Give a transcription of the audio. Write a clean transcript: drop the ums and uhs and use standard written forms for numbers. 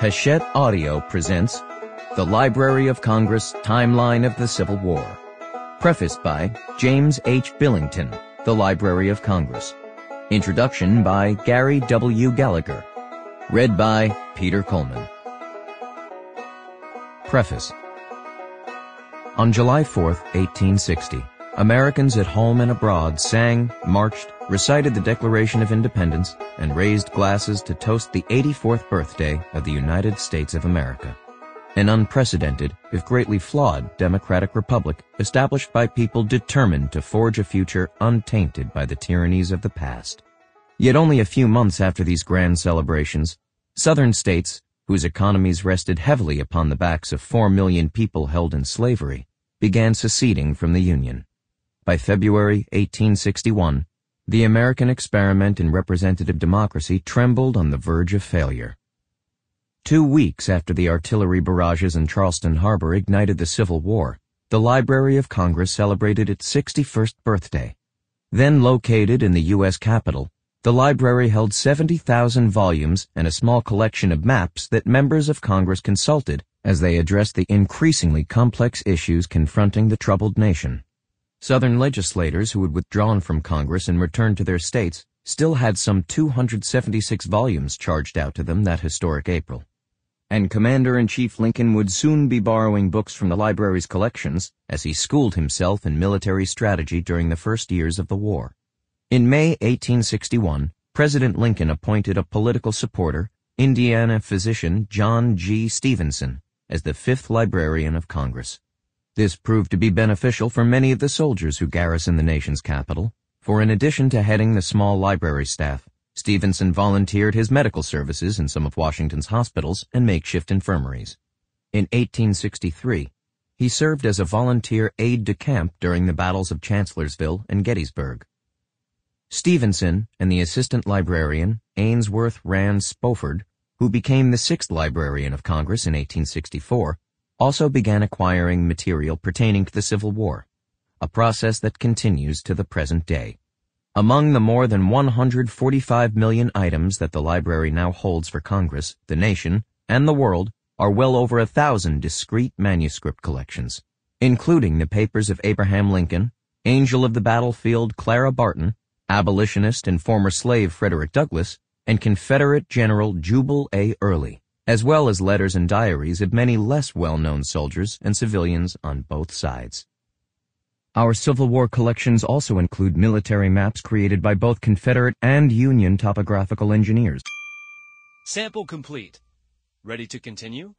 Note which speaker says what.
Speaker 1: Hachette Audio presents The Library of Congress Timeline of the Civil War. Prefaced by James H. Billington, The Library of Congress. Introduction by Gary W. Gallagher. Read by Peter Coleman. Preface. On July 4, 1860, Americans at home and abroad sang, marched, recited the Declaration of Independence, and raised glasses to toast the 84th birthday of the United States of America. An unprecedented, if greatly flawed, democratic republic established by people determined to forge a future untainted by the tyrannies of the past. Yet only a few months after these grand celebrations, Southern states, whose economies rested heavily upon the backs of 4 million people held in slavery, began seceding from the Union. By February 1861, the American experiment in representative democracy trembled on the verge of failure. 2 weeks after the artillery barrages in Charleston Harbor ignited the Civil War, the Library of Congress celebrated its 61st birthday. Then located in the U.S. Capitol, the library held 70,000 volumes and a small collection of maps that members of Congress consulted as they addressed the increasingly complex issues confronting the troubled nation. Southern legislators who had withdrawn from Congress and returned to their states still had some 276 volumes charged out to them that historic April. And Commander-in-Chief Lincoln would soon be borrowing books from the library's collections as he schooled himself in military strategy during the first years of the war. In May 1861, President Lincoln appointed a political supporter, Indiana physician John G. Stevenson, as the 5th Librarian of Congress. This proved to be beneficial for many of the soldiers who garrisoned the nation's capital, for in addition to heading the small library staff, Stevenson volunteered his medical services in some of Washington's hospitals and makeshift infirmaries. In 1863, he served as a volunteer aide-de-camp during the battles of Chancellorsville and Gettysburg. Stevenson and the assistant librarian, Ainsworth Rand Spofford, who became the 6th Librarian of Congress in 1864, also began acquiring material pertaining to the Civil War, a process that continues to the present day. Among the more than 145 million items that the library now holds for Congress, the nation, and the world are well over 1,000 discrete manuscript collections, including the papers of Abraham Lincoln, Angel of the Battlefield Clara Barton, abolitionist and former slave Frederick Douglass, and Confederate General Jubal A. Early, as well as letters and diaries of many less well-known soldiers and civilians on both sides. Our Civil War collections also include military maps created by both Confederate and Union topographical engineers.
Speaker 2: Sample complete. Ready to continue?